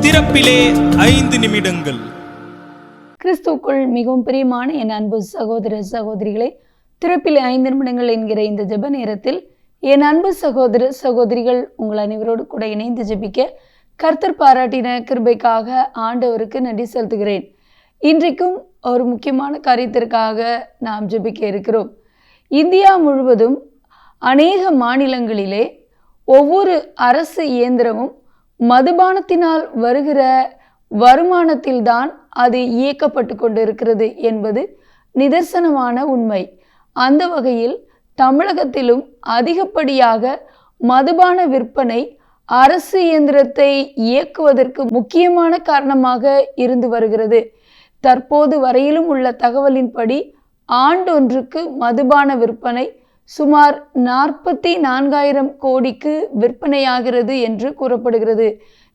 திறப்பிலே 5 நிமிடங்கள். கிறிஸ்துவுக்குள் மிகவும் பிரியமான என் அன்பு சகோதர சகோதரிகளே, திறப்பிலே 5 நிமிடங்கள் என்கிற இந்த ஜெப நேரத்தில் என் அன்பு சகோதர சகோதரிகள் உங்கள் அனைவரோடு கூட இணைந்து ஜெபிக்க கர்த்தர் பாராட்டின கிருபைக்காக ஆண்டவருக்கு நன்றி செலுத்துகிறேன். இன்றைக்கும் ஒரு முக்கியமான காரியத்திற்காக நாம் ஜெபிக்க இருக்கிறோம். இந்தியா முழுவதும் அநேக மாநிலங்களிலே ஒவ்வொரு அரசு இயந்திரமும் மதுபானத்தினால் வருகிற வருமானத்தில்தான் அது இயக்கப்பட்டு கொண்டிருக்கிறது என்பது நிதர்சனமான உண்மை. அந்த வகையில் தமிழகத்திலும் அதிகப்படியாக மதுபான விற்பனை அரசு இயந்திரத்தை இயக்குவதற்கு முக்கியமான காரணமாக இருந்து வருகிறது. தற்போது வரையிலும் உள்ள தகவலின்படி ஆண்டொன்றுக்கு மதுபான விற்பனை சுமார் 44,000 கோடிக்கு விற்பனையாகிறது என்று கூறப்படுகிறது.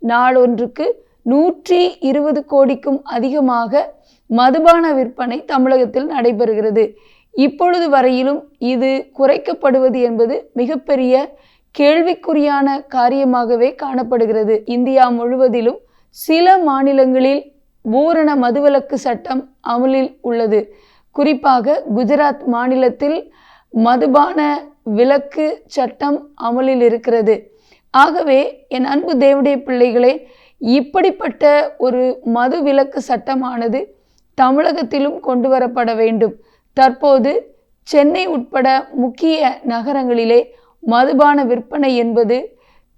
நாளொன்றுக்கு 120 கோடிக்கும் அதிகமாக மதுபான விற்பனை தமிழகத்தில் நடைபெறுகிறது. இப்பொழுது வரையிலும் இது குறைக்கப்படுவது என்பது மிகப்பெரிய கேள்விக்குறியான காரியமாகவே காணப்படுகிறது. இந்தியா முழுவதிலும் சில மாநிலங்களில் பூரண மதுவிலக்கு சட்டம் அமலில் உள்ளது. குறிப்பாக குஜராத் மாநிலத்தில் மதுபான விலக்கு சட்டம் அமலில் இருக்கிறது. ஆகவே என் அன்பு தேவனுடைய பிள்ளைகளே, இப்படிப்பட்ட ஒரு மது விலக்கு சட்டமானது தமிழகத்திலும் கொண்டு வரப்பட வேண்டும். தற்போது சென்னை உட்பட முக்கிய நகரங்களிலே மதுபான விற்பனை என்பது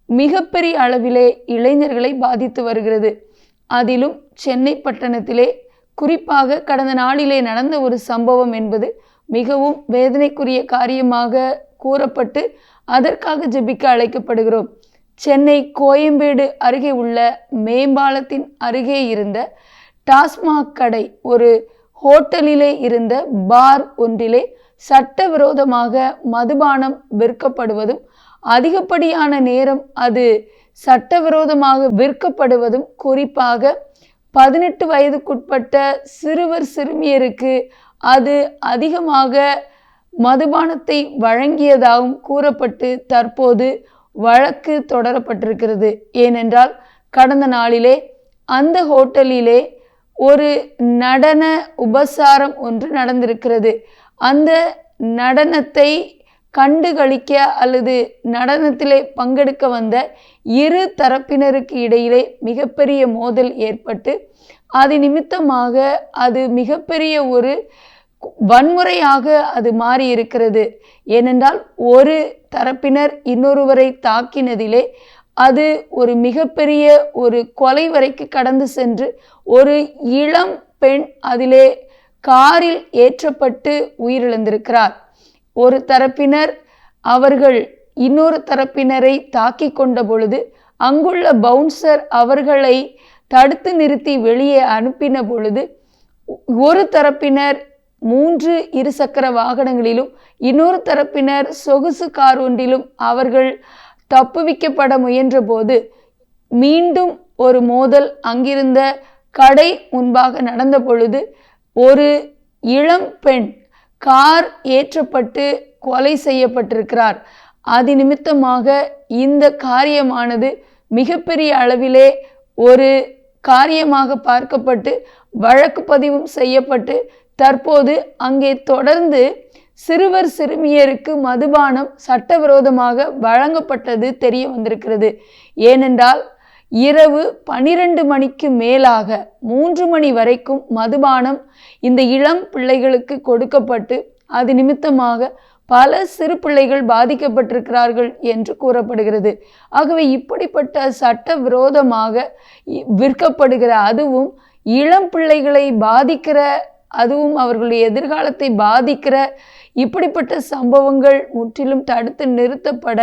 மிகப்பெரிய அளவிலே இளைஞர்களை பாதித்து வருகிறது. அதிலும் சென்னை பட்டணத்திலே குறிப்பாக கடந்த நாளிலே நடந்த ஒரு சம்பவம் என்பது மிகவும் வேதனைக்குரிய காரியமாக கூறப்பட்டு அதற்காக ஜெபிக்க அழைக்கப்படுகிறோம். சென்னை கோயம்பேடு அருகே உள்ள மேம்பாலத்தின் அருகே இருந்த டாஸ்மாக் கடை, ஒரு ஹோட்டலிலே இருந்த பார் ஒன்றிலே சட்டவிரோதமாக மதுபானம் விற்கப்படுவதும் அதிகப்படியான நேரம் அது சட்டவிரோதமாக விற்கப்படுவதும் குறிப்பாக 18 வயதுக்குட்பட்ட சிறுவர் சிறுமியருக்கு அது அதிகமாக மதுபானத்தை வழங்கியதாகவும் கூறப்பட்டு தற்போது வழக்கு தொடரப்பட்டிருக்கிறது. ஏனென்றால் கடந்த நாளிலே அந்த ஹோட்டலிலே ஒரு நடன உபசாரம் ஒன்று நடந்திருக்கிறது. அந்த நடனத்தை கண்டுகளிக்க அல்லது நடனத்திலே பங்கெடுக்க வந்த இரு தரப்பினருக்கு இடையிலே மிகப்பெரிய மோதல் ஏற்பட்டு அது நிமித்தமாக அது மிகப்பெரிய ஒரு வன்முறையாக அது மாறி இருக்கிறது. ஏனென்றால் ஒரு தரப்பினர் இன்னொருவரை தாக்கினதிலே அது ஒரு மிகப்பெரிய ஒரு கொலை வரைக்கு கடந்து சென்று ஒரு இளம் பெண் அதிலே காரில் ஏற்றப்பட்டு உயிரிழந்திருக்கிறார். ஒரு தரப்பினர் அவர்கள் இன்னொரு தரப்பினரை தாக்கி கொண்ட பொழுது அங்குள்ள பவுன்சர் அவர்களை தடுத்து நிறுத்தி வெளியே அனுப்பின பொழுது ஒரு தரப்பினர் 3 இருசக்கர வாகனங்களிலும் இன்னொரு தரப்பினர் சொகுசு கார் ஒன்றிலும் அவர்கள் தப்புவிக்கப்பட முயன்ற போது மீண்டும் ஒரு மோதல் அங்கிருந்த கடை முன்பாக நடந்த பொழுது ஒரு இளம் பெண் கார் ஏற்றப்பட்டு கொலை செய்யப்பட்டிருக்கிறார். அது நிமித்தமாக இந்த காரியமானது மிகப்பெரிய அளவிலே ஒரு காரியமாக பார்க்கப்பட்டு வழக்கு பதிவும் செய்யப்பட்டு தற்போது அங்கே தொடர்ந்து சிறுவர் சிறுமியருக்கு மதுபானம் சட்டவிரோதமாக வழங்கப்பட்டது தெரிய வந்திருக்கிறது. ஏனென்றால் இரவு 12 மணிக்கு மேலாக 3 மணி வரைக்கும் மதுபானம் இந்த இளம் பிள்ளைகளுக்கு கொடுக்கப்பட்டு அது நிமித்தமாக பல சிறு பிள்ளைகள் பாதிக்கப்பட்டிருக்கிறார்கள் என்று கூறப்படுகிறது. ஆகவே இப்படிப்பட்ட சட்டவிரோதமாக விற்கப்படுகிற, அதுவும் இளம் பிள்ளைகளை பாதிக்கிற, அதுவும் அவர்களுடைய எதிர்காலத்தை பாதிக்கிற இப்படிப்பட்ட சம்பவங்கள் முற்றிலும் தடுத்து நிறுத்தப்பட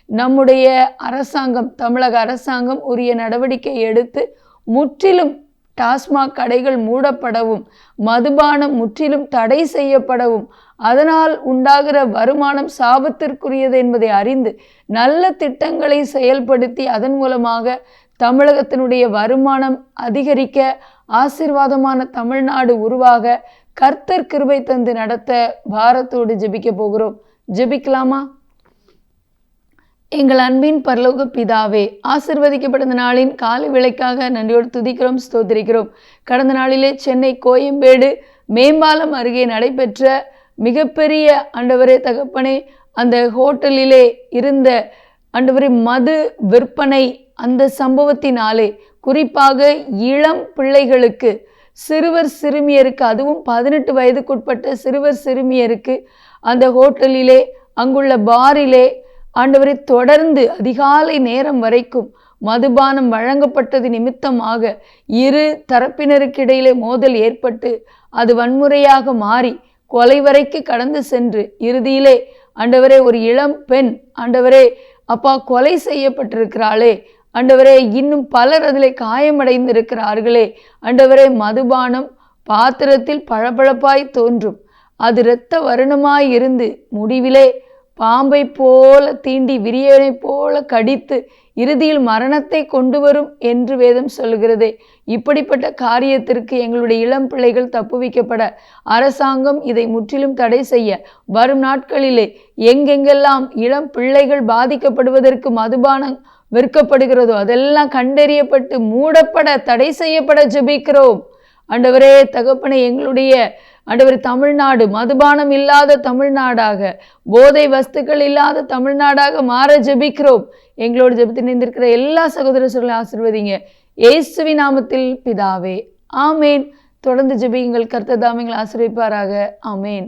நம்முடைய அரசாங்கம், தமிழக அரசாங்கம் உரிய நடவடிக்கை எடுத்து முற்றிலும் டாஸ்மாக் கடைகள் மூடப்படவும் மதுபானம் முற்றிலும் தடை செய்யப்படவும் அதனால் உண்டாகிற வருமானம் சாபத்திற்குரியது என்பதை அறிந்து நல்ல திட்டங்களை செயல்படுத்தி அதன் மூலமாக தமிழகத்தினுடைய வருமானம் அதிகரிக்க ஆசீர்வாதமான தமிழ்நாடு உருவாக கர்த்தர் கிருபை தந்து நடத்த பாரத்தோடு ஜெபிக்க போகிறோம். ஜெபிக்கலாமா? எங்கள் அன்பின் பரலோக பிதாவே, ஆசிர்வதிக்கப்பட்ட நாளின் காலை வேளைக்காக நன்றியோடு துதிக்கிறோம், ஸ்தோத்திரிக்கிறோம். கடந்த நாளிலே சென்னை கோயம்பேடு மேம்பாலம் அருகே நடைபெற்ற மிகப்பெரிய ஆண்டவரே தகப்பனே, அந்த ஹோட்டலிலே இருந்த ஆண்டவரே மது விற்பனை, அந்த சம்பவத்தினாலே குறிப்பாக இளம் பிள்ளைகளுக்கு, சிறுவர் சிறுமியருக்கு, அதுவும் 18 வயதுக்குட்பட்ட சிறுவர் சிறுமியருக்கு அந்த ஹோட்டலிலே, அங்குள்ள பாரிலே ஆண்டவரை தொடர்ந்து அதிகாலை நேரம் வரைக்கும் மதுபானம் வழங்கப்பட்டது நிமித்தமாக இரு தரப்பினருக்கு இடையிலே மோதல் ஏற்பட்டு அது வன்முறையாக மாறி கொலை வரைக்கு கடந்து சென்று இறுதியிலே ஆண்டவரே ஒரு இளம் பெண் ஆண்டவரே அப்பா கொலை செய்யப்பட்டிருக்கிறாளே ஆண்டவரே, இன்னும் பலர் அதிலே காயமடைந்திருக்கிறார்களே ஆண்டவரே. மதுபானம் பாத்திரத்தில் பளபளப்பாய் தோன்றும், அது இரத்த வருணமாய் இருந்து முடிவிலே பாம்பை போல தீண்டி விரியனை போல கடித்து இறுதியில் மரணத்தை கொண்டு வரும் என்று வேதம் சொல்லுகிறதே. இப்படிப்பட்ட காரியத்திற்கு எங்களுடைய இளம் பிள்ளைகள் தப்புவிக்கப்பட அரசாங்கம் இதை முற்றிலும் தடை செய்ய, வரும் நாட்களிலே எங்கெங்கெல்லாம் இளம் பிள்ளைகள் பாதிக்கப்படுவதற்கு மதுபானம் விற்கப்படுகிறதோ அதெல்லாம் கண்டறியப்பட்டு மூடப்பட, தடை செய்யப்பட ஜெபிக்கிறோம். ஆண்டவரே தகப்பனை, எங்களுடைய ஆண்டவரே தமிழ்நாடு மதுபானம் இல்லாத தமிழ்நாடாக, போதை வஸ்துக்கள் இல்லாத தமிழ்நாடாக மாற ஜெபிக்கிறோம். எங்களோடு ஜெபத்தில் நின்றிருக்கிற எல்லா சகோதரர்களை ஆசீர்வதிங்க, இயேசுவின் நாமத்தில் பிதாவே, ஆமேன். தொடர்ந்து ஜெபியுங்கள். கர்த்தர் தாமே எங்களை ஆசீர்வதிப்பாராக. ஆமேன்.